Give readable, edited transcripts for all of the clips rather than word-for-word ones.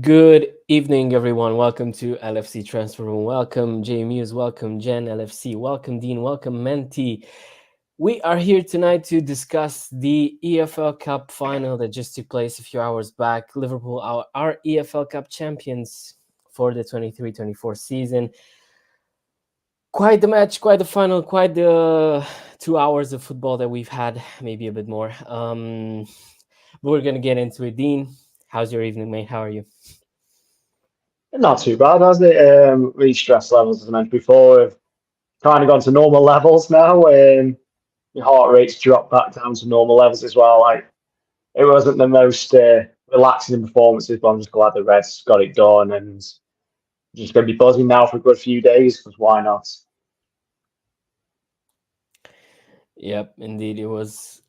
Good evening, everyone. Welcome to LFC Transfer Room. Welcome, Jay Muse. Welcome, Jen LFC. Welcome, Dean. Welcome, Menti. We are here tonight to discuss the EFL Cup final that just took place a few hours back. Liverpool are EFL Cup champions for the 23-24 season. Quite the match, quite the final, quite the 2 hours of football that we've had, maybe a bit more. But we're going to get into it. Dean, how's your evening, mate? How are you? Not too bad, hasn't it? Really stress levels, as I mentioned before, have kind of gone to normal levels now. Your heart rate's dropped back down to normal levels as well. Like it wasn't the most relaxing performances, but I'm just glad the Reds got it done, and just going to be buzzing now for a good few days. Because why not? Yep, indeed. It was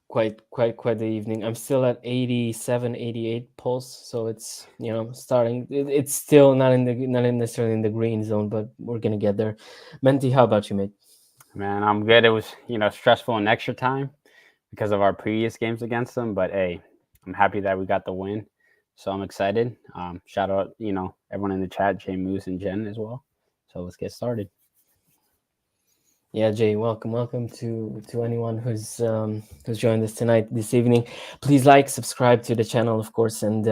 quite the evening. I'm still at 87, 88 pulse, so it's starting. It's still not necessarily in the green zone, but we're gonna get there. Menti, how about you, mate? Man, I'm good. It was, stressful in extra time because of our previous games against them. But hey, I'm happy that we got the win. So I'm excited. Shout out, everyone in the chat, Jay Moose and Jen as well. So let's get started. Yeah, Jay, welcome to anyone who's joined us tonight this evening. Please subscribe to the channel, of course, and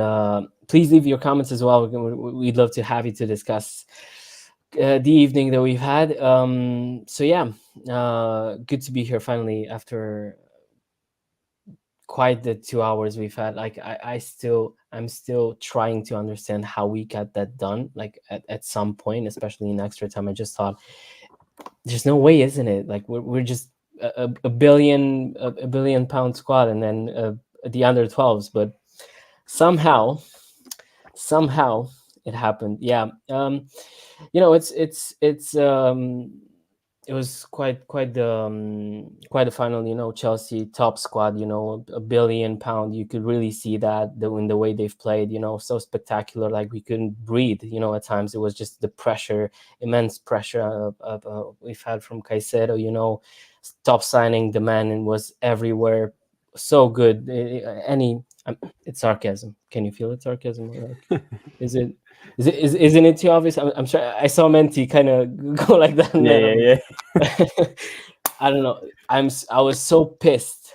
please leave your comments as well. We'd love to have you to discuss the evening that we've had. So yeah, good to be here finally after quite the 2 hours we've had. Like I'm still trying to understand how we got that done. Like at some point, especially in extra time, I just thought there's no way, isn't it? Like we're just a billion pound squad, and then the under 12s, but somehow it happened. Yeah. It was quite the final. Chelsea top squad. A billion-pound. You could really see that in the way they've played. So spectacular. Like we couldn't breathe. At times it was just the pressure, immense pressure we've had from Caicedo. Top signing, the man was everywhere. So good. It's sarcasm. Can you feel it? Sarcasm? Like, isn't it too obvious? I'm sure I saw Menti kind of go like that, and then I don't know. I was so pissed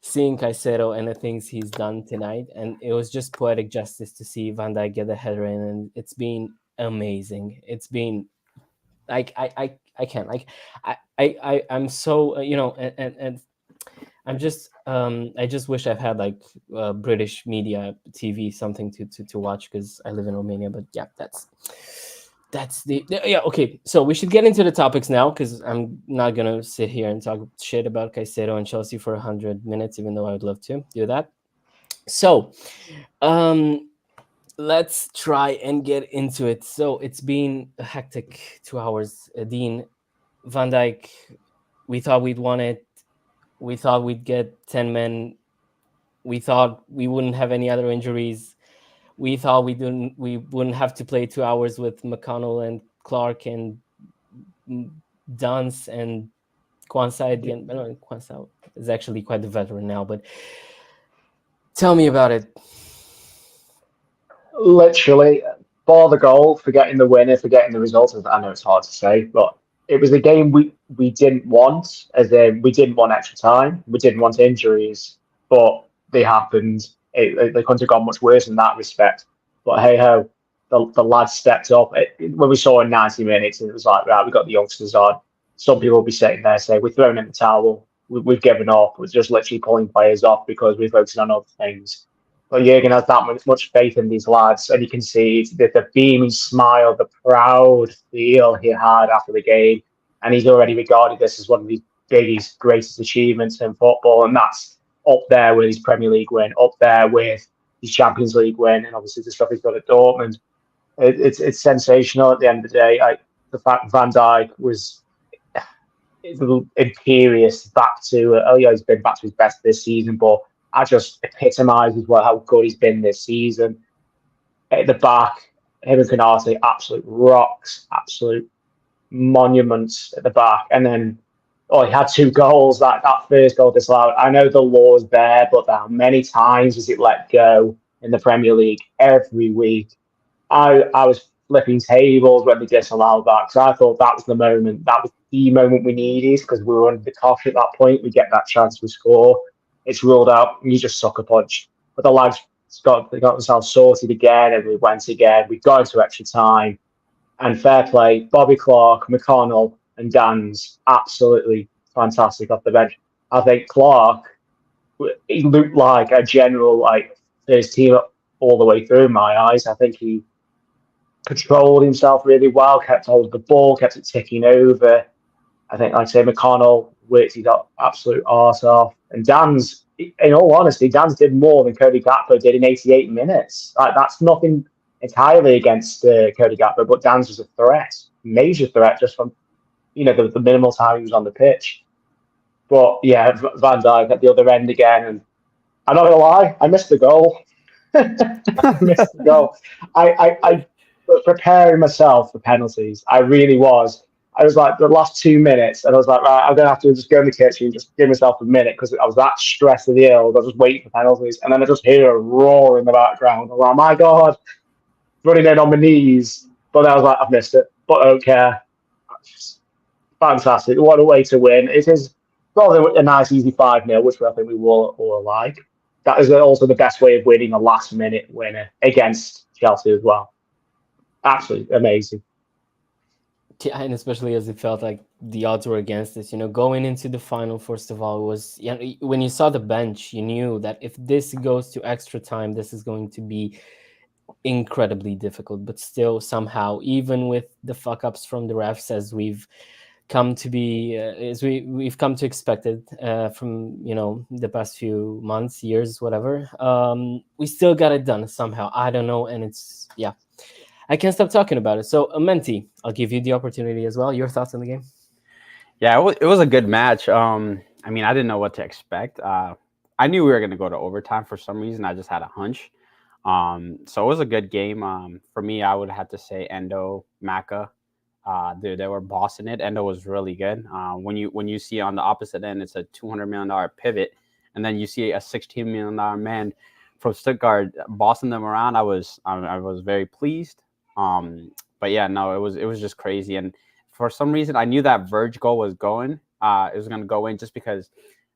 seeing Caicedo and the things he's done tonight, and it was just poetic justice to see Van Dijk get the header in, and it's been amazing. It's been like I can't like I'm so and I'm just I just wish I've had like British media TV something to watch, because I live in Romania. But yeah, that's yeah, okay. So we should get into the topics now, because I'm not gonna sit here and talk shit about Caicedo and Chelsea for 100 minutes, even though I would love to do that. So let's try and get into it. So it's been a hectic 2 hours. Dean, Van Dijk, we thought we'd won it. We thought we'd get 10 men. We thought we wouldn't have any other injuries. We thought we wouldn't have to play 2 hours with McConnell and Clark and Dunce and Kwanzaa at the end. Kwanzaa is actually quite the veteran now, but tell me about it. Literally, for the goal, forgetting the winner, forgetting the result. I know it's hard to say, but it was a game we didn't want. As in, we didn't want extra time. We didn't want injuries, but they happened. They couldn't have gone much worse in that respect. But hey ho, the lads stepped up. When we saw in 90 minutes, it was like, right, we got the youngsters on. Some people will be sitting there saying, we're throwing in the towel. We've given up. We're just literally pulling players off because we're focusing on other things. But Jurgen has that much faith in these lads, and you can see the beaming smile, the proud feel he had after the game, and he's already regarded this as one of his biggest, greatest achievements in football, and that's up there with his Premier League win, up there with his Champions League win, and obviously the stuff he's got at Dortmund. It's sensational at the end of the day. The fact Van Dijk was imperious back to, he's been back to his best this season, but that just epitomises how good he's been this season. At the back, him and Canate, absolute rocks, absolute monuments at the back. And then, he had two goals. That first goal disallowed. I know the law's there, but how many times was it let go? in the Premier League every week. I was flipping tables when they disallowed that because I thought that was the moment. That was the moment we needed because we were under the cosh at that point. We get that chance to score. It's ruled out. And you just sucker punch. But the lads they got themselves sorted again, and we went again. We got into extra time, and fair play. Bobby Clark, McConnell, and Dan's absolutely fantastic off the bench. I think Clark, he looked like a general like first team all the way through in my eyes. I think he controlled himself really well, kept hold of the ball, kept it ticking over. I think, like I say, McConnell worked his absolute arse off. And Dan's, in all honesty, Dan's did more than Cody Gakpo did in 88 minutes. Like, that's nothing entirely against Cody Gakpo, but Dan's was a threat, major threat, just from the minimal time he was on the pitch. But yeah, Van Dijk at the other end again, and I'm not gonna lie, I missed the goal. I missed the goal. I preparing myself for penalties. I really was. I was like the last 2 minutes, and I was like, right, I'm gonna have to just go in the kitchen and just give myself a minute because I was that stressed of the ill. I was just waiting for penalties, and then I just hear a roar in the background. I'm like, my God, running in on my knees. But then I was like, I've missed it, but I don't care. Just fantastic! What a way to win! It is probably a nice, easy 5-0, which I think we all like. That is also the best way of winning a last-minute winner against Chelsea as well. Absolutely amazing. Yeah, and especially as it felt like the odds were against us. Going into the final, first of all, was when you saw the bench, you knew that if this goes to extra time, this is going to be incredibly difficult. But still, somehow, even with the fuck-ups from the refs, as we've come to be, as we've come to expect it from the past few months, years, whatever, we still got it done somehow. I don't know, and it's I can't stop talking about it. So, Menti, I'll give you the opportunity as well. Your thoughts on the game? Yeah, it was a good match. I mean, I didn't know what to expect. I knew we were going to go to overtime for some reason. I just had a hunch. So it was a good game. For me, I would have to say Endo, Maka. They were bossing it. Endo was really good. When you see on the opposite end, it's a $200 million pivot, and then you see a $16 million man from Stuttgart bossing them around. I was very pleased. But yeah, no, it was just crazy. And for some reason, I knew that Verge goal was going. It was going to go in just because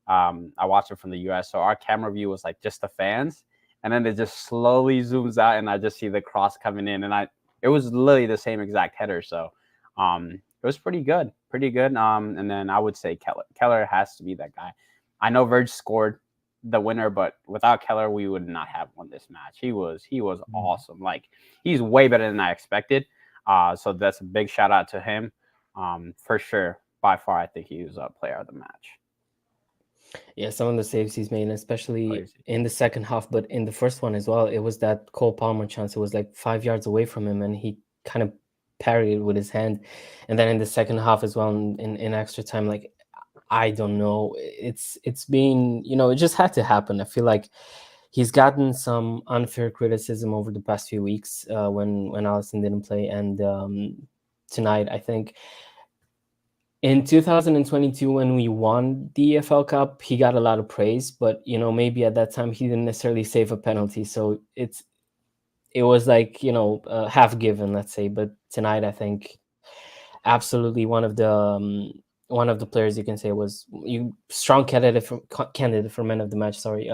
I watched it from the US. So our camera view was like just the fans, and then it just slowly zooms out, and I just see the cross coming in, and it was literally the same exact header. So it was pretty good. And then I would say Kelleher has to be that guy. I know Verge scored the winner, but without Kelleher, we would not have won this match. He was awesome. Like, he's way better than I expected. So that's a big shout out to him. For sure. By far, I think he was a player of the match. Yeah, some of the saves he's made, especially in the second half, but in the first one as well, it was that Cole Palmer chance. It was like 5 yards away from him, and he kind of parried it with his hand. And then in the second half as well, in extra time, like, I don't know. It's been, it just had to happen. I feel like he's gotten some unfair criticism over the past few weeks when Alisson didn't play. And tonight, I think in 2022, when we won the EFL Cup, he got a lot of praise. But, maybe at that time, he didn't necessarily save a penalty. So it was like, half given, let's say. But tonight, I think absolutely one of the players you can say was strong candidate for man of the match. Sorry,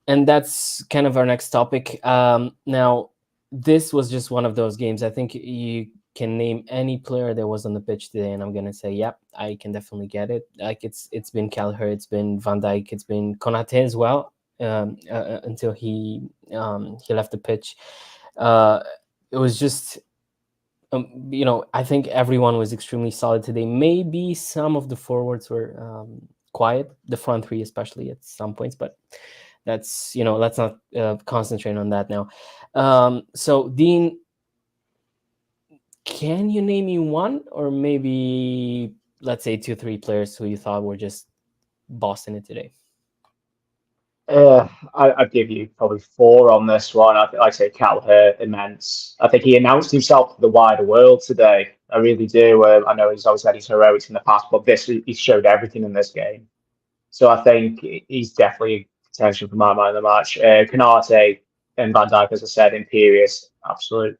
and that's kind of our next topic. Now, this was just one of those games. I think you can name any player that was on the pitch today, and I'm gonna say, yep, I can definitely get it. Like, it's been Kelleher, it's been Van Dijk, it's been Konate as well, until he left the pitch. It was just. I think everyone was extremely solid today. Maybe some of the forwards were quiet, the front three especially at some points, but that's, let's not concentrate on that now. So, Dean, can you name me one, or maybe, let's say, 2-3 players who you thought were just bossing it today? I'd give you probably 4 on this one. I say Kelleher, immense. I think he announced himself to the wider world today. I really do. I know he's always had his heroics in the past, but he showed everything in this game. So I think he's definitely a contention for my mind of the match. Konate, and Van Dijk, as I said, imperious, absolute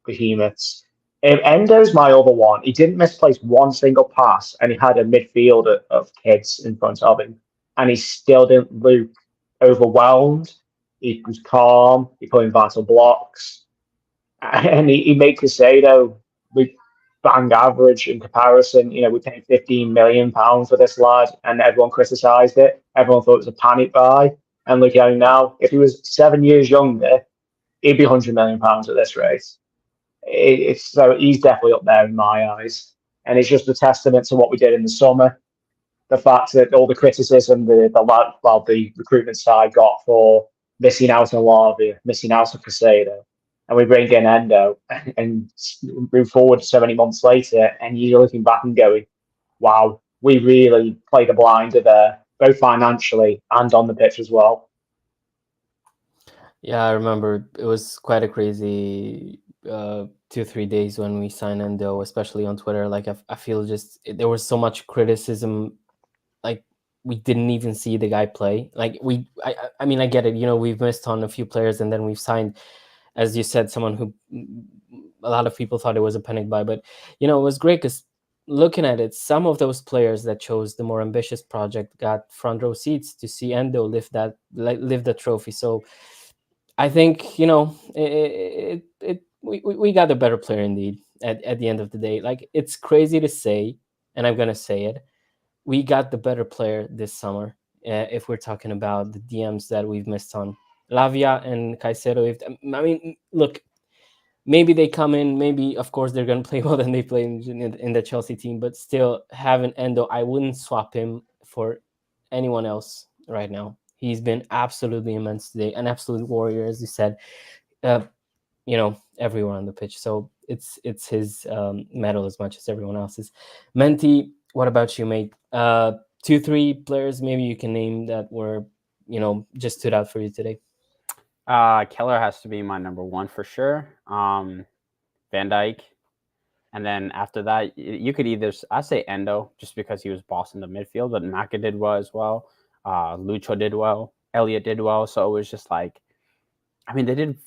behemoths. Endo's my other one. He didn't misplace one single pass, and he had a midfield of kids in front of him, and he still didn't look overwhelmed. He was calm. He put in vital blocks, and he made Caicedo look bang average in comparison. You know, we paid £15 million for this lad, and everyone criticised it. Everyone thought it was a panic buy. And look at him now. If he was 7 years younger, he'd be £100 million at this rate. So he's definitely up there in my eyes, and it's just a testament to what we did in the summer. The fact that all the criticism the recruitment side got for missing out on Lavia, missing out on Caicedo, and we bring in Endo and move forward so many months later, and you're looking back and going, wow, we really played a blinder there, both financially and on the pitch as well. Yeah, I remember it was quite a crazy 2-3 days when we signed Endo, especially on Twitter. Like I feel there was so much criticism. Like we didn't even see the guy play. Like I mean, I get it. You know, we've missed on a few players, and then we've signed, as you said, someone who a lot of people thought it was a panic buy. But you know, it was great because looking at it, some of those players that chose the more ambitious project got front row seats to see Endo lift the trophy. So I think, you know, we got a better player indeed at the end of the day. Like, it's crazy to say, and I'm gonna say it, we got the better player this summer. If we're talking about the DMs that we've missed on Lavia and Caicedo. I mean, look, maybe they come in, maybe of course they're gonna play more than they play in the Chelsea team, but still having Endo, I wouldn't swap him for anyone else right now. He's been absolutely immense today, an absolute warrior, as you said. You know, everywhere on the pitch. So it's his medal as much as everyone else's. Menti, what about you, mate? 2-3 players maybe you can name that were, you know, just stood out for you today. Kelleher has to be my number one for sure. Van Dijk. And then after that, you could I say Endo, just because he was boss in the midfield, but Maka did well as well. Lucho did well. Elliott did well. So it was just like, I mean, they did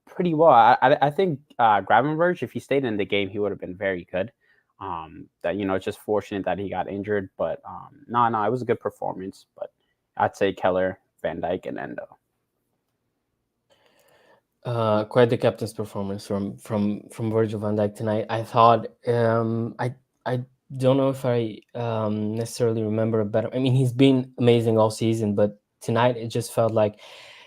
pretty well. I think Gravenberch, if he stayed in the game, he would have been very good. That, you know, it's just fortunate that he got injured. But no, it was a good performance. But I'd say Kelleher, Van Dijk, and Endo. Quite the captain's performance from Virgil van Dijk tonight. I thought I don't know if I necessarily remember a better. I mean, he's been amazing all season, but tonight it just felt like,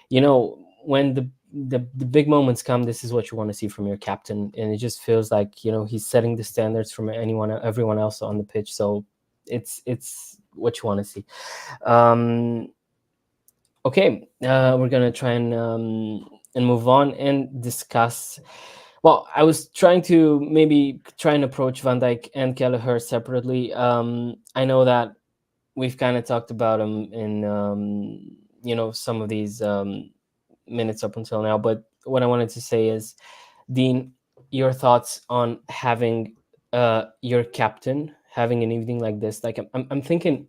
you know, when the big moments come, this is what you want to see from your captain, and it just feels like, you know, he's setting the standards from everyone else on the pitch. So it's what you want to see. Okay, we're gonna try and move on and discuss. Well, I was trying to maybe try and approach Van Dijk and Kelleher separately. I know that we've kind of talked about him in you know, some of these minutes up until now, but what I wanted to say is, Dean, your thoughts on having your captain having an evening like this. Like, I'm thinking,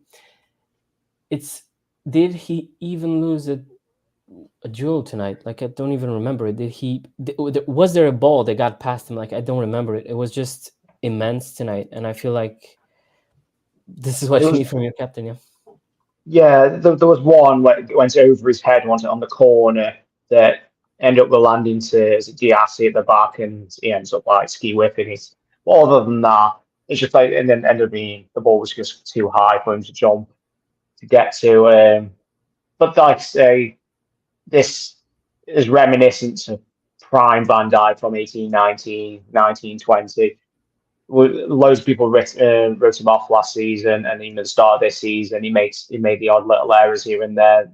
did he even lose a duel tonight? Like, I don't even remember it. Was there a ball that got past him? Like, I don't remember it. It was just immense tonight, and I feel like this is what you need from your captain. Yeah, there was one where it went over his head, wasn't it, on the corner, that ended up landing to Diassi at the back, and he ends up like ski whipping it. But other than that, it's just like, and then ended up being the ball was just too high for him to jump to get to. But like I say, this is reminiscent of prime Van Dijk from 1819, 1920. Loads of people wrote him off last season, and even at the start of this season, he made the odd little errors here and there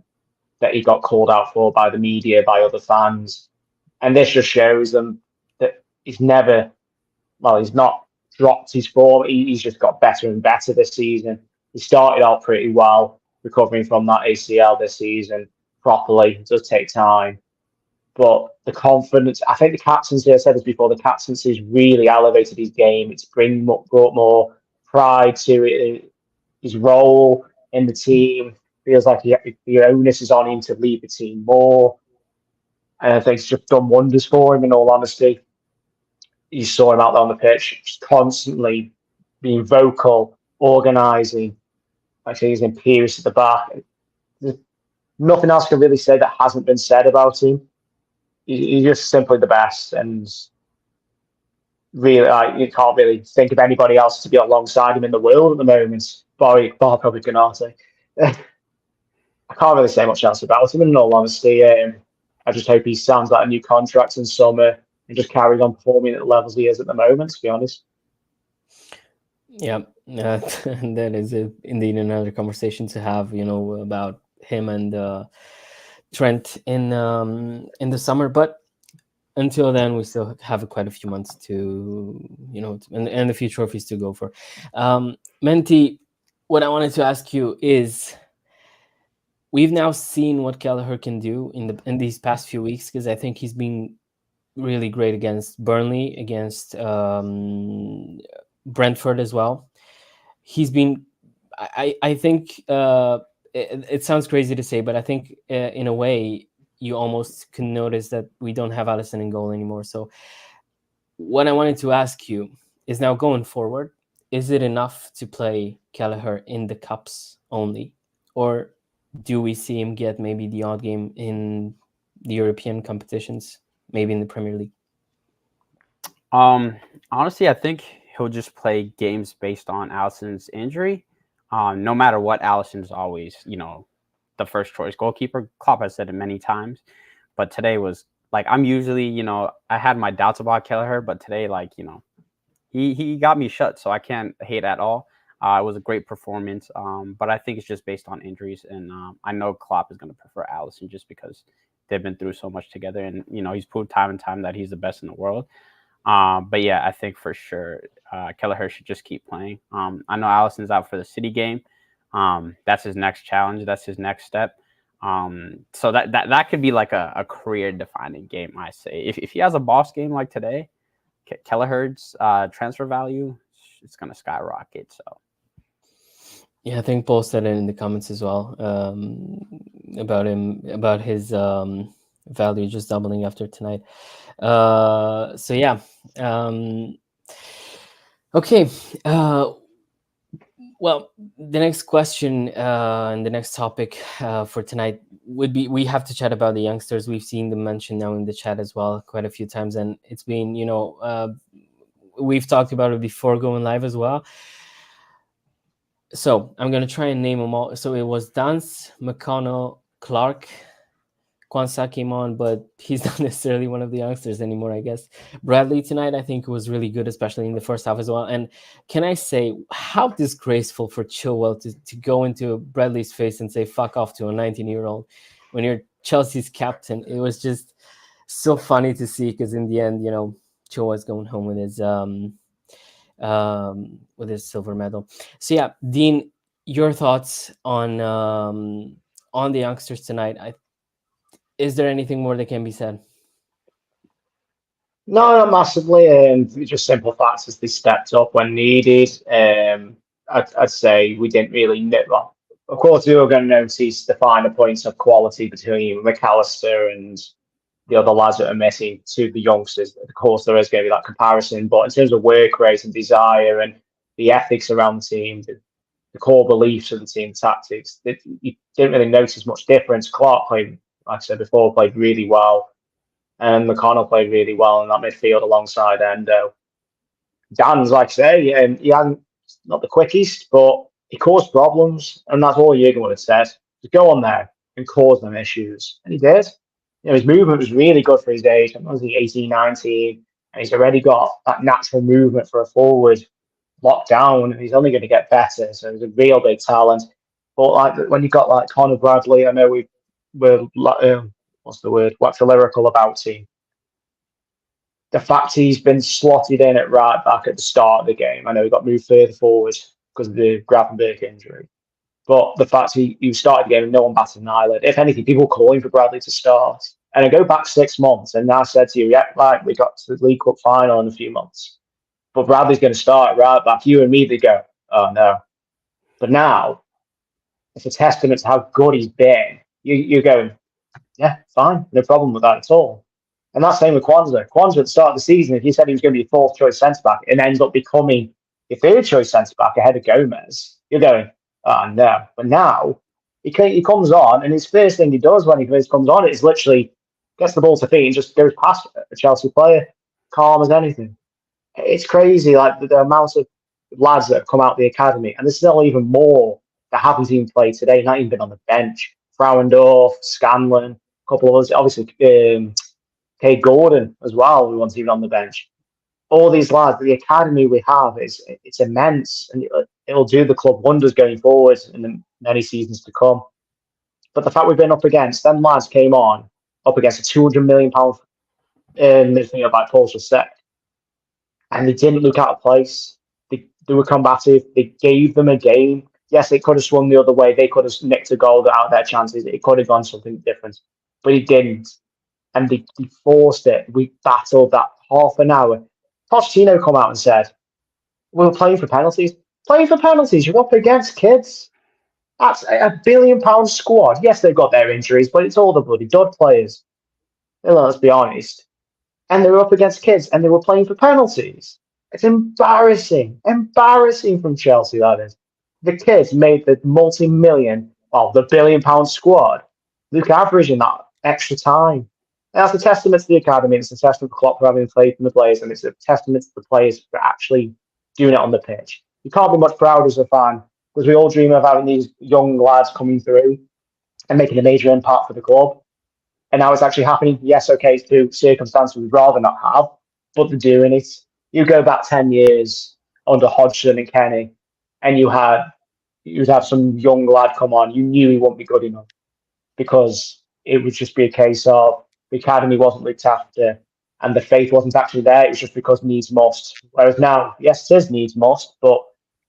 that he got called out for by the media, by other fans, and this just shows them that he's not dropped his form. He's just got better and better this season. He started out pretty well, recovering from that ACL this season properly. It does take time. But the confidence, I think the captaincy, I said this before, the captaincy has really elevated his game. It's brought more pride to it. His role in the team feels like the onus is on him to lead the team more. And I think it's just done wonders for him, in all honesty. You saw him out there on the pitch, just constantly being vocal, organising. Actually, he's imperious at the back. There's nothing else can really say that hasn't been said about him. He's just simply the best. And really, you can't really think of anybody else to be alongside him in the world at the moment, bar probably Canate. I can't really say much else about him, in all honesty. I just hope he signs like a new contract in summer and just carries on performing at the levels he is at the moment, to be honest. Yeah, that is indeed another conversation to have, about him and Trent in the summer. But until then, we still have quite a few months to, and a few trophies to go for. Menti, what I wanted to ask you is, we've now seen what Kelleher can do in these past few weeks, because I think he's been really great against Burnley, against Brentford as well. He's been, I think, it sounds crazy to say, but I think in a way you almost can notice that we don't have Alisson in goal anymore. So what I wanted to ask you is, now going forward, is it enough to play Kelleher in the cups only, or do we see him get maybe the odd game in the European competitions, maybe in the Premier League? Honestly, I think he'll just play games based on Alisson's injury. No matter what, Alisson's always, the first choice goalkeeper. Klopp has said it many times, but today was like, I'm usually, I had my doubts about Kelleher, but today, he got me shut, so I can't hate at all. It was a great performance, but I think it's just based on injuries, and I know Klopp is going to prefer Alisson just because they've been through so much together, and he's proved time and time that he's the best in the world. But yeah, I think for sure Kelleher should just keep playing. I know Alisson's out for the City game. That's his next challenge. That's his next step. So that could be like a career-defining game, I say. If he has a boss game like today, Kelleher's transfer value, it's going to skyrocket. So. Yeah, I think Paul said it in the comments as well, about his value just doubling after tonight. So yeah. Okay. Well, the next question and the next topic for tonight would be, we have to chat about the youngsters. We've seen them mentioned now in the chat as well quite a few times, and it's been, we've talked about it before going live as well. So I'm going to try and name them all. So it was Dance, McConnell, Clark. Kwanzaa came on, but he's not necessarily one of the youngsters anymore, I guess. Bradley tonight, I think, was really good, especially in the first half as well. And can I say, how disgraceful for Chilwell to go into Bradley's face and say, fuck off to a 19-year-old when you're Chelsea's captain. It was just so funny to see, because in the end, Chilwell's going home with his silver medal. So yeah, Dean, your thoughts on the youngsters tonight? Is there anything more that can be said? No, not massively. Just simple facts as they stepped up when needed. I'd say we didn't really know. Well, of course, we were going to notice the finer points of quality between McAllister and the other lads that are missing to the youngsters. Of course, there is going to be that comparison. But in terms of work rate and desire and the ethics around the team, the core beliefs of the team, tactics, you didn't really notice much difference. Clark played, like I said before, played really well. And McConnell played really well in that midfield alongside Endo. Dan's, like I say, he hasn't, not the quickest, but he caused problems. And that's all Jürgen would have said. Just go on there and cause them issues. And he did. His movement was really good for his age. I was he 18, 19. And he's already got that natural movement for a forward locked down. He's only going to get better. So he's a real big talent. But like when you got like Conor Bradley, I know we're what's the word? Wax lyrical about him. The fact he's been slotted in at right back at the start of the game. I know he got moved further forward because of the Gravenberch injury. But the fact he started the game and no one batted an eyelid. If anything, people were calling for Bradley to start. And I go back 6 months and I said to you, yeah, right, we got to the League Cup final in a few months. But Bradley's going to start right back. You immediately go, oh no. But now, it's a testament to how good he's been. You're going, Yeah, fine, no problem with that at all. And that's the same with Kwanzaa. Kwanzaa at the start of the season, if you said he was going to be fourth choice centre back and ends up becoming your third choice centre back ahead of Gomez, you're going, oh no. But now he comes on, and his first thing he does when he first comes on is literally gets the ball to feet and just goes past a Chelsea player, calm as anything. It's crazy, like the amount of lads that have come out of the academy, and there's still even more that haven't even played today, not even been on the bench. Frauendorf, Scanlon, a couple of others, obviously Kay Gordon as well, who wasn't even on the bench. All these lads, the academy we have it's immense, and it'll do the club wonders going forward in the many seasons to come. But the fact we've been up against them lads came on up against a £200 million midfielder by Paul Sosek, and they didn't look out of place. They were combative. They gave them a game. Yes, it could have swung the other way. They could have nicked a goal out of their chances. It could have gone something different, but it didn't. And they forced it. We battled that half an hour. Pochettino come out and said, we were playing for penalties. Playing for penalties, you're up against kids. That's £1 billion squad. Yes, they've got their injuries, but it's all the bloody dud players. Let's be honest. And they were up against kids, and they were playing for penalties. It's embarrassing. Embarrassing from Chelsea, that is. The kids made the multi-million, well, the £1 billion squad look average in that extra time. And that's a testament to the academy. It's a testament to Klopp for having faith in the players, and it's a testament to the players for actually doing it on the pitch. You can't be much prouder as a fan, because we all dream of having these young lads coming through and making a major impact for the club. And now it's actually happening. Yes, okay, it's to circumstances we'd rather not have, but they're doing it. You go back 10 years under Hodgson and Kenny, and you'd have some young lad come on. You knew he wouldn't be good enough, because it would just be a case of the academy wasn't looked after and the faith wasn't actually there. It was just because needs must. Whereas now, yes, it is needs must, but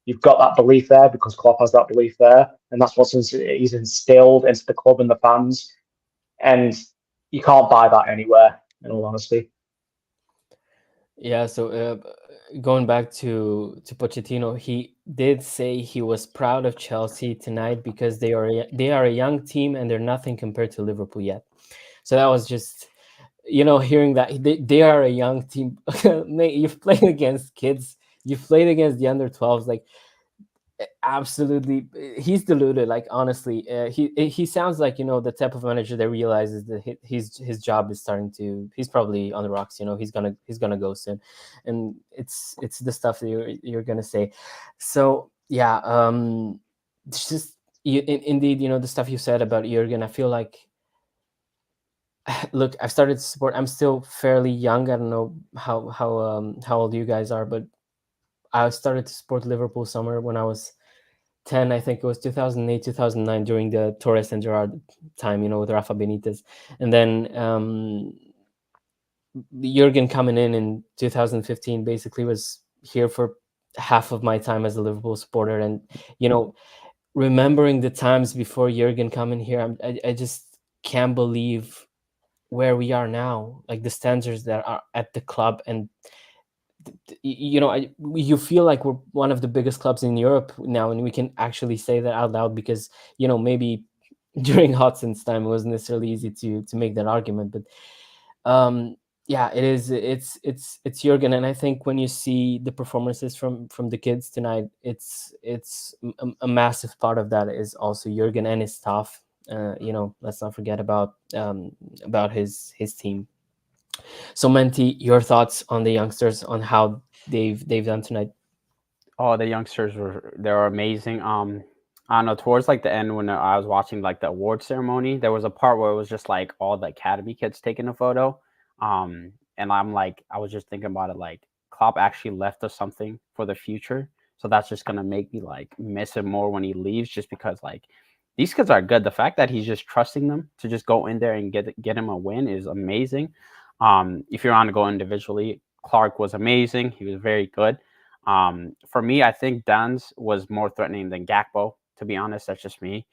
you've got that belief there because Klopp has that belief there, and that's what he's instilled into the club and the fans. And you can't buy that anywhere, in all honesty. Yeah, so going back to Pochettino, he did say he was proud of Chelsea tonight because they are a young team and they're nothing compared to Liverpool yet. So that was just, hearing that they are a young team. Mate, you've played against kids, you've played against the under 12s, like absolutely, he's deluded. Like honestly, he sounds like the type of manager that realizes that his job is starting to. He's probably on the rocks. He's gonna go soon, and it's the stuff that you're gonna say. So yeah, it's just indeed, the stuff you said about Jurgen. I feel like, look, I've started to support. I'm still fairly young. I don't know how old you guys are, but I started to support Liverpool somewhere when I was 10. I think it was 2008, 2009, during the Torres and Gerrard time, with Rafa Benitez. And then Jurgen coming in 2015 basically was here for half of my time as a Liverpool supporter. And, remembering the times before Jurgen coming here, I just can't believe where we are now, like the standards that are at the club. And you feel like we're one of the biggest clubs in Europe now, and we can actually say that out loud because maybe during Hudson's time it wasn't necessarily easy to make that argument, but yeah, it is. It's Jurgen, and I think when you see the performances from the kids tonight, it's a massive part of that is also Jurgen and his staff. Let's not forget about his team. So Menti, your thoughts on the youngsters, on how they've done tonight? Oh, the youngsters they're amazing. I don't know, towards like the end when I was watching like the award ceremony, there was a part where it was just like all the academy kids taking a photo. And I was just thinking about it, like Klopp actually left us something for the future. So that's just gonna make me like miss him more when he leaves, just because like these kids are good. The fact that he's just trusting them to just go in there and get him a win is amazing. If you're on to go individually, Clark was amazing. He was very good. For me, I think Dan's was more threatening than Gakpo, to be honest. That's just me.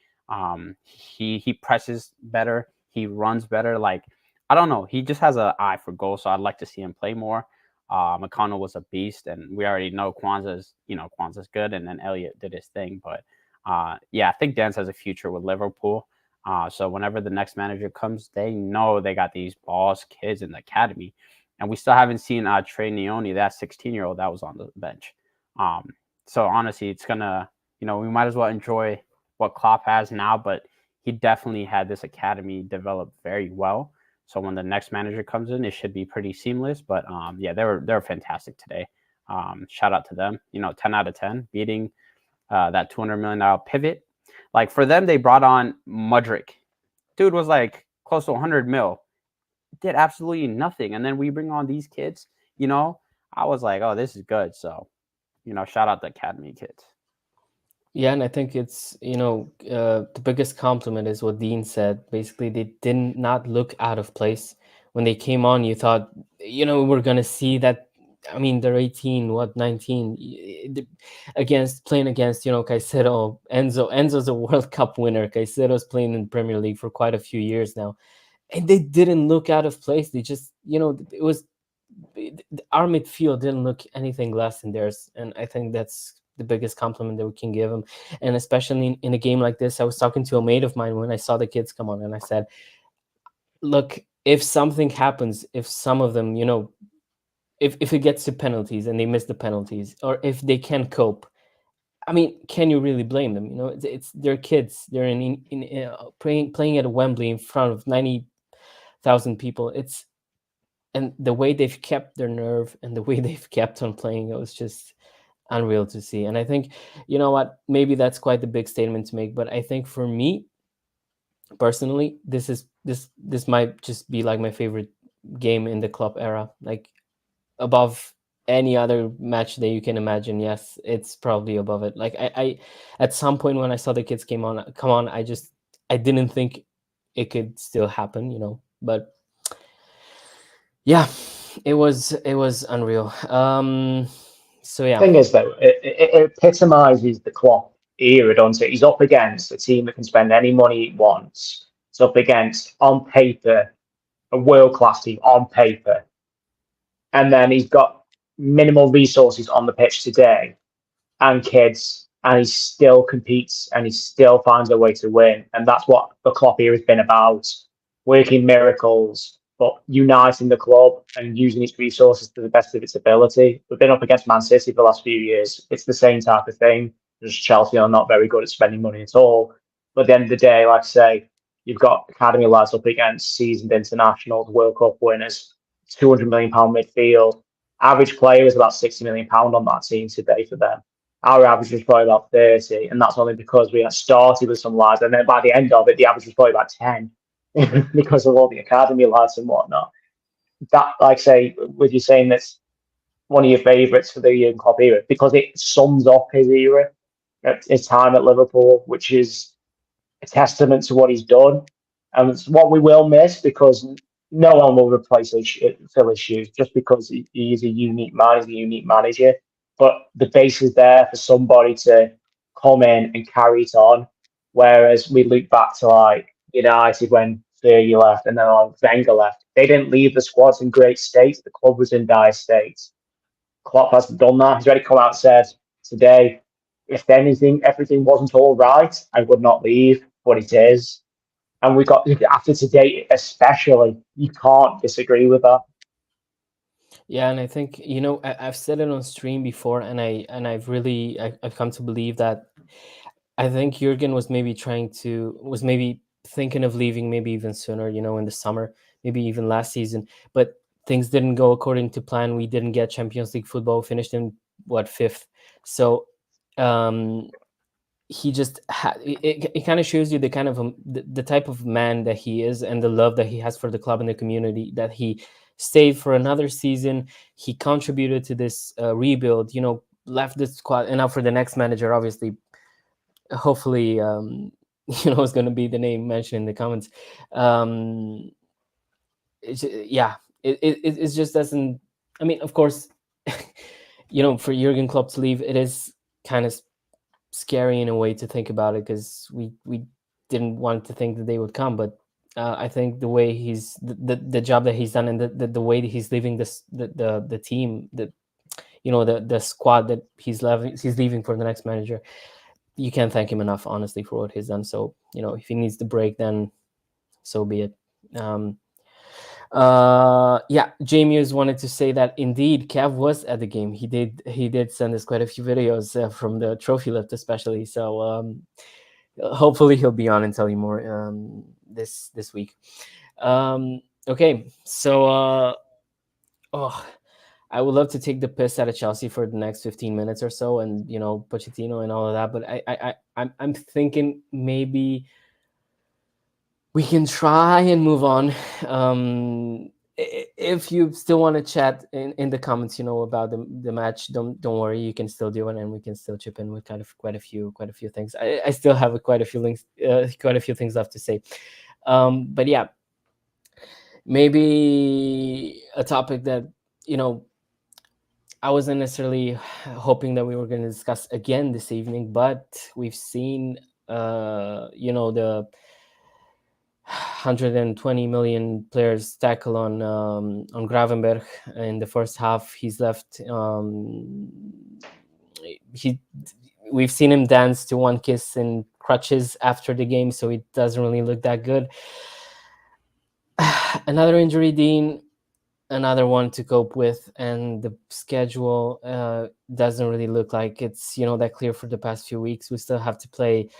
He presses better. He runs better. Like, I don't know. He just has an eye for goal, so I'd like to see him play more. McConnell was a beast, and we already know Kwanzaa's good, and then Elliott did his thing. But yeah, I think Dan's has a future with Liverpool. So whenever the next manager comes, they know they got these boss kids in the academy. And we still haven't seen Trey Neone, that 16-year-old that was on the bench. So honestly, it's going to, we might as well enjoy what Klopp has now, but he definitely had this academy develop very well. So when the next manager comes in, it should be pretty seamless. But yeah, they were fantastic today. Shout out to them. 10 out of 10, beating that $200 million pivot. Like for them, they brought on Mudryk. Dude was like close to 100 mil. Did absolutely nothing. And then we bring on these kids, I was like, oh, this is good. So, shout out the academy kids. Yeah, and I think it's, the biggest compliment is what Dean said. Basically, they did not look out of place. When they came on, you thought, we're going to see that. I mean, they're 18, 19, playing against, Caicedo, Enzo. Enzo's a World Cup winner. Caicedo's playing in Premier League for quite a few years now. And they didn't look out of place. They just, it was, our midfield didn't look anything less than theirs. And I think that's the biggest compliment that we can give them. And especially in a game like this, I was talking to a mate of mine when I saw the kids come on, and I said, look, if something happens, if some of them, if it gets to penalties and they miss the penalties, or if they can't cope, I mean, can you really blame them? It's they're kids. They're playing at Wembley in front of 90,000 people. And the way they've kept their nerve and the way they've kept on playing, it was just unreal to see. And I think, what, maybe that's quite the big statement to make, but I think for me personally, this might just be like my favorite game in the club era, like above any other match that you can imagine. Yes, it's probably above it. Like I at some point when I saw the kids come on, I didn't think it could still happen, but yeah, it was unreal. So yeah. The thing is, though, it epitomizes the Klopp era, doesn't it? He's up against a team that can spend any money it wants. It's up against, on paper, a world-class team, on paper. And then he's got minimal resources on the pitch today and kids, and he still competes and he still finds a way to win. And that's what the Klopp era has been about, working miracles, but uniting the club and using its resources to the best of its ability. We've been up against Man City for the last few years. It's the same type of thing. Just Chelsea are not very good at spending money at all. But at the end of the day, like I say, you've got academy lads up against seasoned internationals, World Cup winners, £200 million midfield. Average player is about £60 million on that team today for them. Our average was probably about 30, and that's only because we had started with some lads, and then by the end of it, the average was probably about 10 because of all the academy lads and whatnot. That, like I say, with you saying that's one of your favourites for the Jurgen Klopp era, because it sums up his era, his time at Liverpool, which is a testament to what he's done. And it's what we will miss, because no one will replace Phil his shoes, just because he is a unique man, he's a unique manager. But the base is there for somebody to come in and carry it on. Whereas we look back to like United when Fergie left and then Wenger left, they didn't leave the squads in great state. The club was in dire state. Klopp hasn't done that. He's already come out and said today, if anything, everything wasn't all right, I would not leave, but it is. And we got, after today especially, you can't disagree with that. Yeah, and I think, I've said it on stream before, and I've come to believe that I think Jurgen was maybe thinking of leaving maybe even sooner, in the summer, maybe even last season, but things didn't go according to plan. We didn't get Champions League football, finished in 5th. So he just it kind of shows you the kind of the type of man that he is, and the love that he has for the club and the community, that he stayed for another season. He contributed to this rebuild, left the squad, and now for the next manager, obviously, hopefully, is going to be the name mentioned in the comments. It just doesn't. I mean, of course, for Jurgen Klopp to leave, it is kind of scary in a way to think about it, because we didn't want to think that they would come, but I think the way he's the job that he's done, and the way that he's leaving the team, the squad that he's leaving for the next manager, you can't thank him enough, honestly, for what he's done. So, if he needs the break, then so be it. Jamie wanted to say that indeed Cav was at the game. He did send us quite a few videos from the trophy lift, especially. So hopefully he'll be on and tell you more this week. Okay, so I would love to take the piss out of Chelsea for the next 15 minutes or so, and Pochettino and all of that. But I'm thinking maybe we can try and move on. If you still want to chat in the comments, about the match, don't worry, you can still do it, and we can still chip in with kind of quite a few things. I still have quite a few things left to say. But yeah, maybe a topic that I wasn't necessarily hoping that we were going to discuss again this evening, but we've seen the 120 million players tackle on Gravenberch in the first half. He's left. We've seen him dance to One Kiss in crutches after the game, so it doesn't really look that good. Another injury, Dean. Another one to cope with, and the schedule doesn't really look like it's that clear for the past few weeks. We still have to play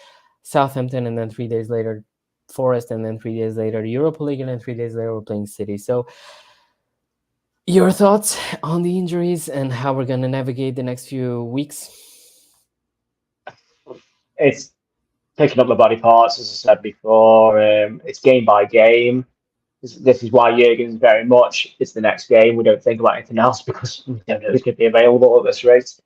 Southampton, and then 3 days later Forest, and then 3 days later the Europa League, and then 3 days later we're playing City. So your thoughts on the injuries and how we're going to navigate the next few weeks? It's picking up the body parts, as I said before. It's game by game. This is why Jurgen's very much, it's the next game. We don't think about anything else because we don't know who's going to be available at this rate.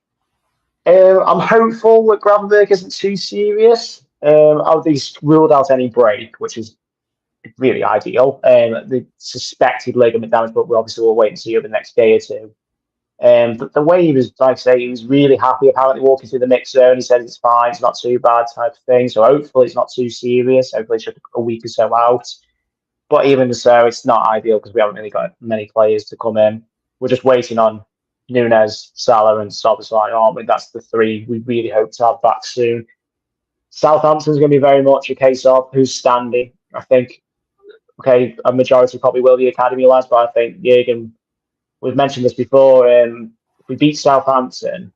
I'm hopeful that Gravenberch isn't too serious. I've least ruled out any break, which is really ideal. The suspected ligament damage, but we obviously will wait and see over the next day or two. But the way he was, like I say, he was really happy apparently walking through the mix zone. He said it's fine, it's not too bad type of thing. So hopefully it's not too serious. Hopefully it's just a week or so out. But even so, it's not ideal because we haven't really got many players to come in. We're just waiting on Nunes, Salah, and Szoboszlai, aren't we? That's the three we really hope to have back soon. Southampton's going to be very much a case of who's standing. I think, okay, a majority probably will be academy lads, but I think Jurgen, we've mentioned this before, if we beat Southampton,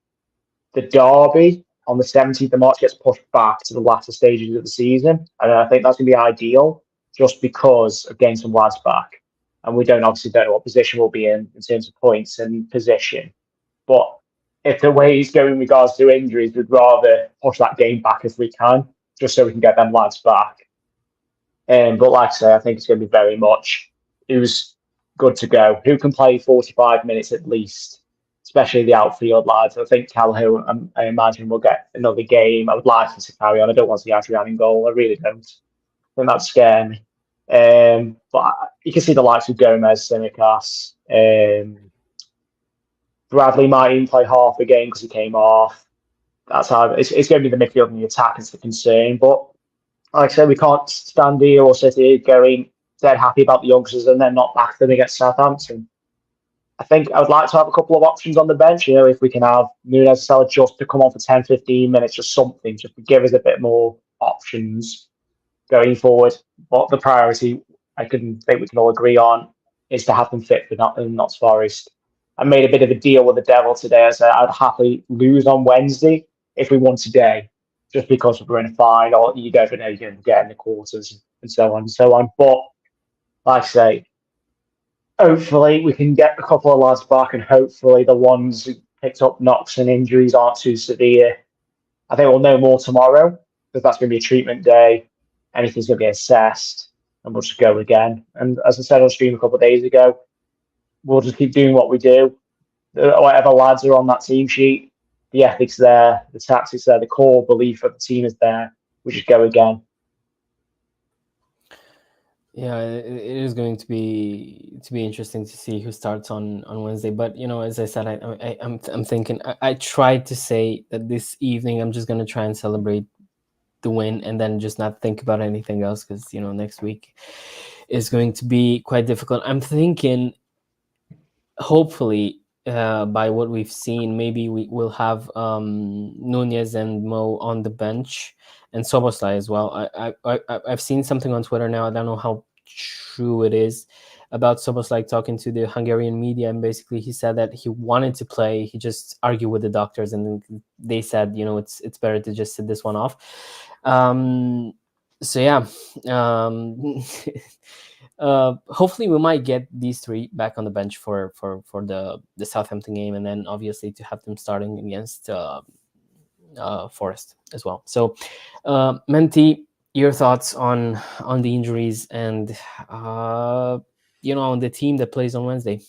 the derby on the 17th of March gets pushed back to the latter stages of the season. And I think that's going to be ideal, just because of getting some lads back. And we obviously don't know what position we'll be in terms of points and position. But if the way he's going in regards to injuries, we'd rather push that game back if we can, just so we can get them lads back. But like I say, I think it's going to be very much who's good to go, who can play 45 minutes at least, especially the outfield lads. I think Kelleher, I imagine, will get another game. I would like him to carry on. I don't want to see Adrian in goal. I really don't. I think that'd scare me. But you can see the likes of Gomez, Simicas, Bradley might even play half a game because he came off. That's how it's going to be the midfield and the attack is the concern. But like I said, we can't stand here or sit here going dead happy about the youngsters and then not back them against Southampton. I think I would like to have a couple of options on the bench. If we can have Nunes, Salah just to come on for 10, 15 minutes, just something, just to give us a bit more options going forward. But the priority, I think we can all agree on, is to have them fit for Notts Forest. I made a bit of a deal with the devil today. I said I'd happily lose on Wednesday if we won today, just because we're in a fine, or you never know, you're going to get in the quarters and so on and so on. But like I say, hopefully we can get a couple of lads back, and hopefully the ones who picked up knocks and injuries aren't too severe. I think we'll know more tomorrow, because that's going to be a treatment day. Anything's going to be assessed, and we'll just go again. And as I said on stream a couple of days ago, we'll just keep doing what we do. Whatever lads are on that team sheet, the ethics there, the tactics there, the core belief of the team is there. We just go again. Yeah, it is going to be interesting to see who starts on Wednesday. But as I said, I'm thinking. I tried to say that this evening I'm just going to try and celebrate the win and then just not think about anything else, because next week is going to be quite difficult. I'm thinking, hopefully, by what we've seen, maybe we will have Nunez and Mo on the bench, and Soboslai as well. I've seen something on Twitter now. I don't know how true it is about Soboslai talking to the Hungarian media, and basically he said that he wanted to play. He just argued with the doctors, and they said, it's better to just sit this one off. So yeah. Hopefully we might get these three back on the bench for the Southampton game, and then obviously to have them starting against Forest as well. So Menti, your thoughts on the injuries and on the team that plays on Wednesday?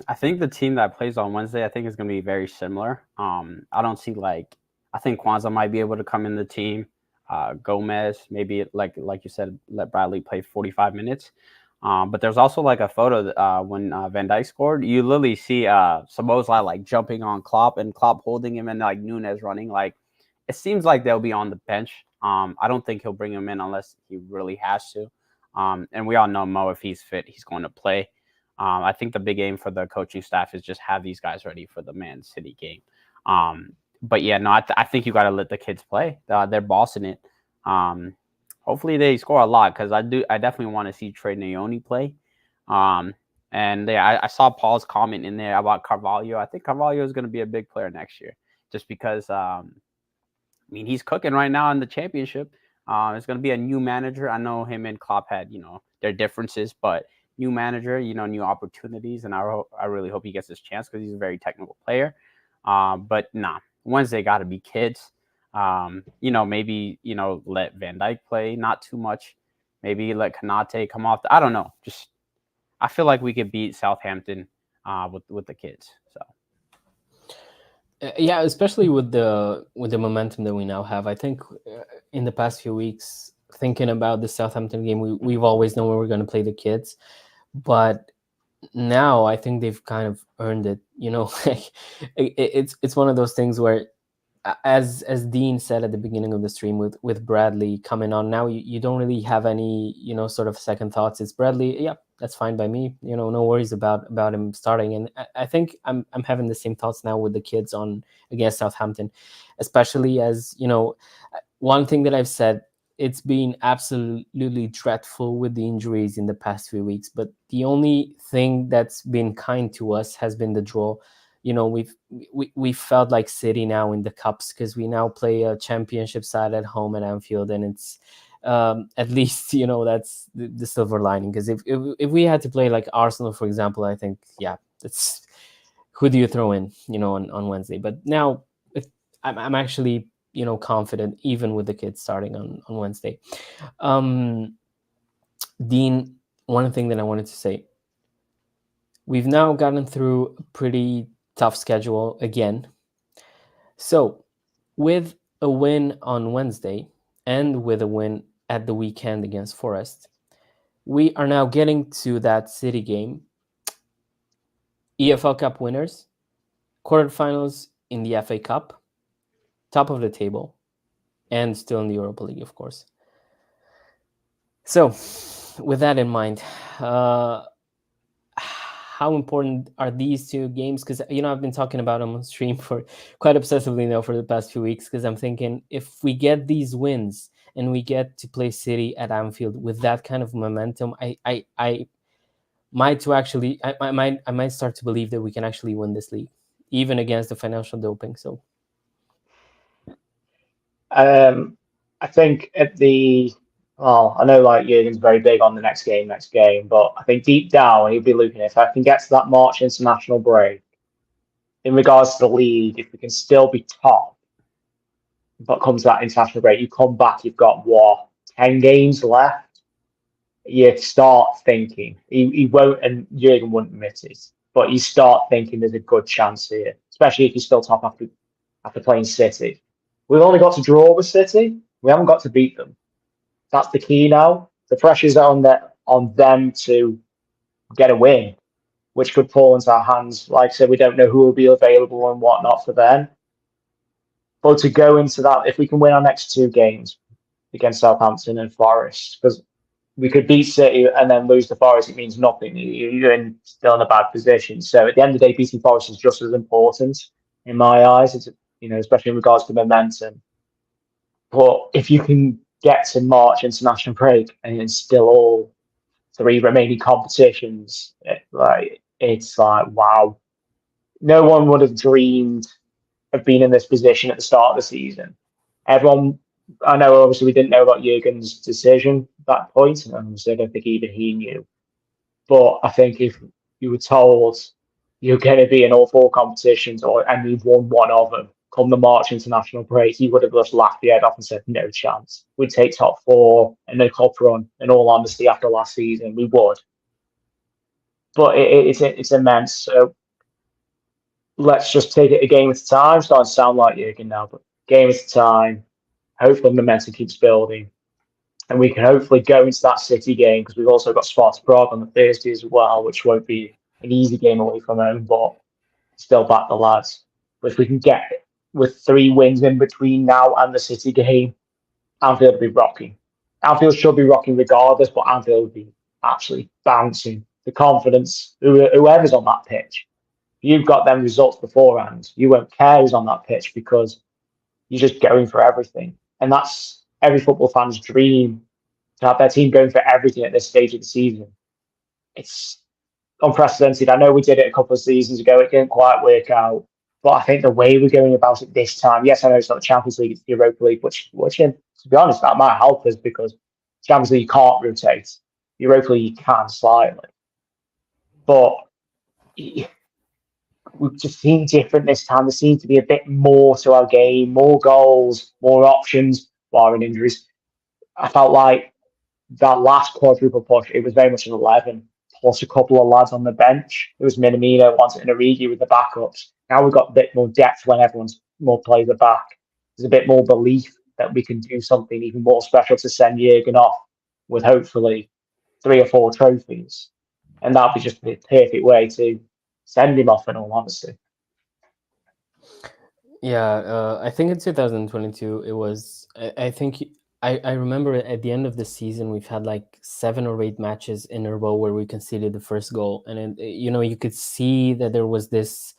I think the team that plays on Wednesday, I think is going to be very similar. I don't see I think Kwanzaa might be able to come in the team. Gomez, maybe like you said, let Bradley play 45 minutes. But there's also a photo when Van Dijk scored. You literally see Szoboszlai jumping on Klopp and Klopp holding him, and Nunez running. It seems like they'll be on the bench. I don't think he'll bring him in unless he really has to. And we all know Mo, if he's fit, he's going to play. I think the big aim for the coaching staff is just have these guys ready for the Man City game. But yeah, no, I think you got to let the kids play. They're bossing it. Hopefully they score a lot, because I definitely want to see Trey Naoni play. And yeah, I saw Paul's comment in there about Carvalho. I think Carvalho is going to be a big player next year, just because he's cooking right now in the championship. It's going to be a new manager. I know him and Klopp had their differences, but new manager, new opportunities, and I really hope he gets his chance, because he's a very technical player. But Wednesday got to be kids. Maybe let Van Dijk play, not too much. Maybe let Konate come off. I don't know. Just I feel like we could beat Southampton with the kids. So yeah, especially with the momentum that we now have. I think in the past few weeks, thinking about the Southampton game, we've always known where we're going to play the kids, but now I think they've kind of earned it. It's one of those things where, as Dean said at the beginning of the stream, with Bradley coming on now, you don't really have any sort of second thoughts. It's Bradley, yeah, that's fine by me. No worries about him starting. And I think I'm having the same thoughts now with the kids on against Southampton, especially as one thing that I've said. It's been absolutely dreadful with the injuries in the past few weeks, but the only thing that's been kind to us has been the draw. We felt like City now in the cups, because we now play a championship side at home at Anfield, and it's at least that's the silver lining. Because if we had to play like Arsenal, for example, I think that's who do you throw in on Wednesday. But now I'm actually confident, even with the kids starting on Wednesday. Dean, one thing that I wanted to say, we've now gotten through a pretty tough schedule again. So with a win on Wednesday and with a win at the weekend against Forest, we are now getting to that City game. EFL Cup winners, quarterfinals in the FA Cup, top of the table, and still in the Europa League, of course. So with that in mind, how important are these two games? Because I've been talking about them on stream for quite obsessively now for the past few weeks, because I'm thinking if we get these wins and we get to play City at Anfield with that kind of momentum, I might start to believe that we can actually win this league, even against the financial doping. So I think I know Jurgen's very big on the next game, but I think deep down he'll be looking, if I can get to that March international break, in regards to the league, if we can still be top, but comes that international break, you come back, you've got 10 games left. You start thinking he won't, and Jurgen wouldn't admit it, but you start thinking there's a good chance here, especially if you're still top after playing City. We've only got to draw with City. We haven't got to beat them. That's the key now. The pressure's on them to get a win, which could fall into our hands. Like I said, we don't know who will be available and whatnot for them. But to go into that, if we can win our next two games against Southampton and Forest, because we could beat City and then lose to Forest. It means nothing. You're still in a bad position. So at the end of the day, beating Forest is just as important in my eyes. It's, especially in regards to momentum. But if you can get to March international break and it's still all 3 remaining competitions, it's like wow. No one would have dreamed of being in this position at the start of the season. Everyone, I know obviously we didn't know about Jurgen's decision at that point, and obviously I don't think even he knew. But I think if you were told you're going to be in all 4 competitions and you've won one of them come the March international break, you would have just laughed your head off and said, no chance. We'd take top 4 and a cup run, in all honesty, after last season. We would. But it's immense. So let's just take it a game at a time. Starting to sound like Jurgen now, but game at a time. Hopefully momentum keeps building. And we can hopefully go into that City game, because we've also got Sparta Prague on the Thursday as well, which won't be an easy game away from home, but still back the lads. But if we can get with 3 wins in between now and the City game, Anfield will be rocking. Anfield should be rocking regardless, but Anfield will be absolutely bouncing. The confidence, whoever's on that pitch, you've got them results beforehand. You won't care who's on that pitch because you're just going for everything. And that's every football fan's dream, to have their team going for everything at this stage of the season. It's unprecedented. I know we did it a couple of seasons ago. It didn't quite work out. But I think the way we're going about it this time, yes, I know it's not the Champions League, it's the Europa League, which to be honest, that might help us because Champions League you can't rotate. Europa League you can slightly. But we've just seen different this time. There seems to be a bit more to our game, more goals, more options, barring injuries. I felt like that last quadruple push, it was very much an 11, plus a couple of lads on the bench. It was Minamino, once in Origi with the backups. Now we've got a bit more depth when everyone's more players are back. There's a bit more belief that we can do something even more special to send Jurgen off with hopefully 3 or 4 trophies. And that'd be just the perfect way to send him off, in all honesty. Yeah, I think in 2022 it was. I think I remember at the end of the season we've had like 7 or 8 matches in a row where we conceded the first goal, and you could see that there was this.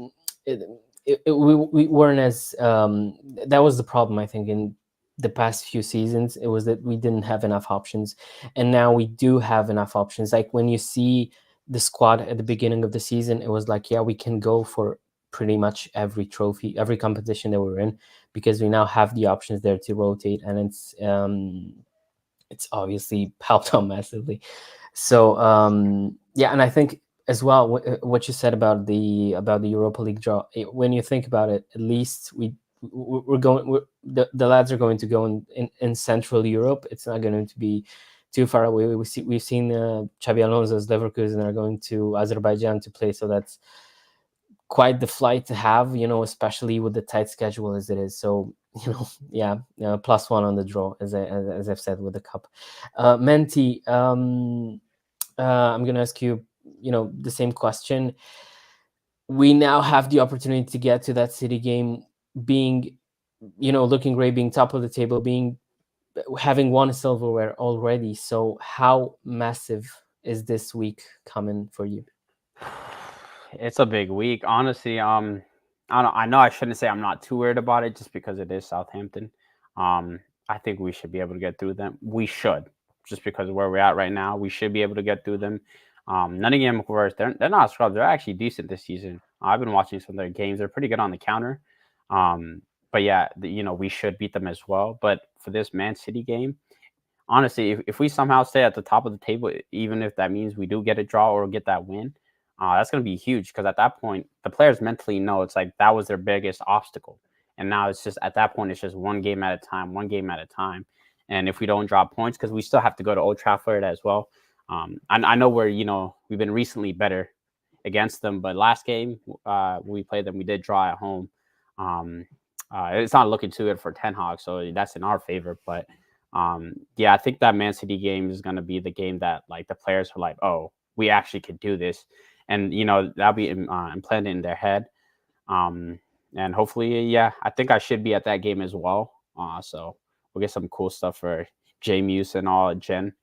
We weren't as that was the problem, I think, in the past few seasons. It was that we didn't have enough options, and now we do have enough options. Like when you see the squad at the beginning of the season, it was like, yeah, we can go for pretty much every trophy, every competition that we're in, because we now have the options there to rotate, and it's obviously helped out massively. So yeah, and I think as well what you said about the Europa League draw, when you think about it, at least the lads are going to go in Central Europe. It's not going to be too far away. We've seen Xabi Alonso's Leverkusen are going to Azerbaijan to play, so that's quite the flight to have, especially with the tight schedule as it is. So yeah, +1 on the draw, as I've said, with the cup. Menti, I'm gonna ask you the same question. We now have the opportunity to get to that City game, being looking great, being top of the table, having won silverware already. So how massive is this week coming for you? It's a big week, honestly. I know I shouldn't say I'm not too worried about it, just because it is Southampton. I think we should be able to get through them. We should, just because of where we're at right now. We should be able to get through them. Nottingham, of course, they're not scrubs. They're actually decent this season. I've been watching some of their games. They're pretty good on the counter. But yeah, we should beat them as well. But for this Man City game, honestly, if we somehow stay at the top of the table, even if that means we do get a draw or get that win, that's going to be huge, because at that point, the players mentally know it's like that was their biggest obstacle. And now it's just, at that point, it's just one game at a time. And if we don't drop points, because we still have to go to Old Trafford as well. I know we've been recently better against them, but last game we played them, we did draw at home. It's not looking too good for Ten Hag, so that's in our favor. But yeah, I think that Man City game is going to be the game that like the players are like, oh, we actually could do this. And, that'll be implanted in their head. And hopefully, yeah, I think I should be at that game as well. So we'll get some cool stuff for J Muse and all, Jen.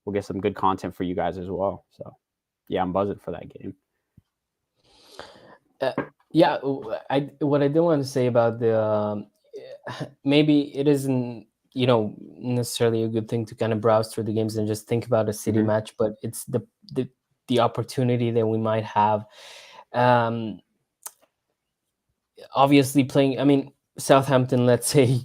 we'll get some good content for you guys as well. So yeah, I'm buzzing for that game. Yeah, what I do want to say about the maybe it isn't, you know, necessarily a good thing to kind of browse through the games and just think about a City match, but it's the opportunity that we might have. Um, Obviously, playing. I mean, Southampton. Let's say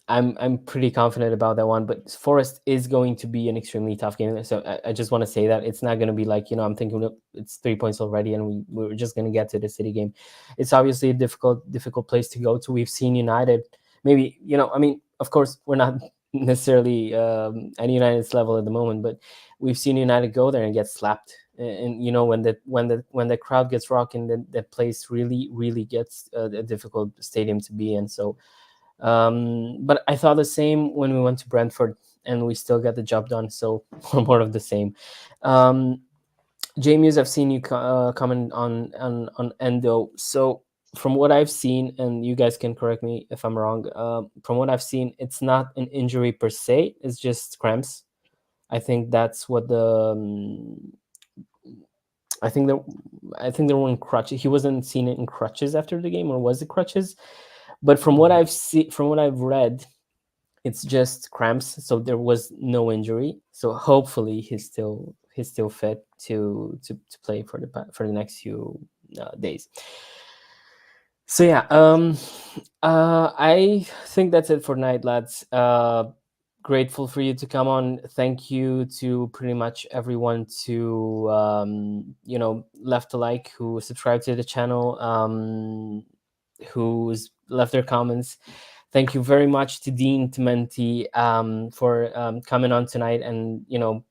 I'm pretty confident about that one, but Forest is going to be an extremely tough game. So I just want to say that it's not going to be like, you know, I'm thinking it's 3 points already and we're just going to get to the City game. It's obviously a difficult place to go to. We've seen United, maybe, you know, I mean, of course, we're not necessarily at United's level at the moment, but we've seen United go there and get slapped. And you know, when the crowd gets rocking, that place really gets a difficult stadium to be in. So. But I thought the same when we went to Brentford, and we still got the job done. So more of the same. James, I've seen you comment on Endo. So from what I've seen, and you guys can correct me if I'm wrong. From what I've seen, it's not an injury per se; it's just cramps. I think that's what the. I think there were in crutches. He wasn't seen in crutches after the game, or was it crutches? But from what I've seen, from what I've read, it's just cramps. So there was no injury. So hopefully he's still fit to play for the next few days. So yeah, I think that's it for tonight, lads. Grateful for you to come on. Thank you to pretty much everyone to you know, left a like, who subscribed to the channel, who's left their comments. Thank you very much to Dean Timenti for coming on tonight and, you know,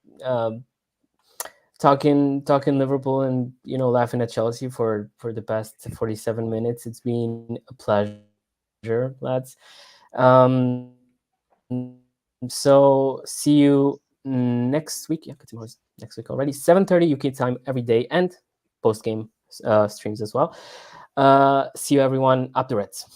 talking Liverpool and, you know, laughing at Chelsea for the past 47 minutes. It's been a pleasure, lads. So see you next week. Yeah, next week already. 7:30 UK time every day, and post game streams as well. See you everyone. Up the Reds.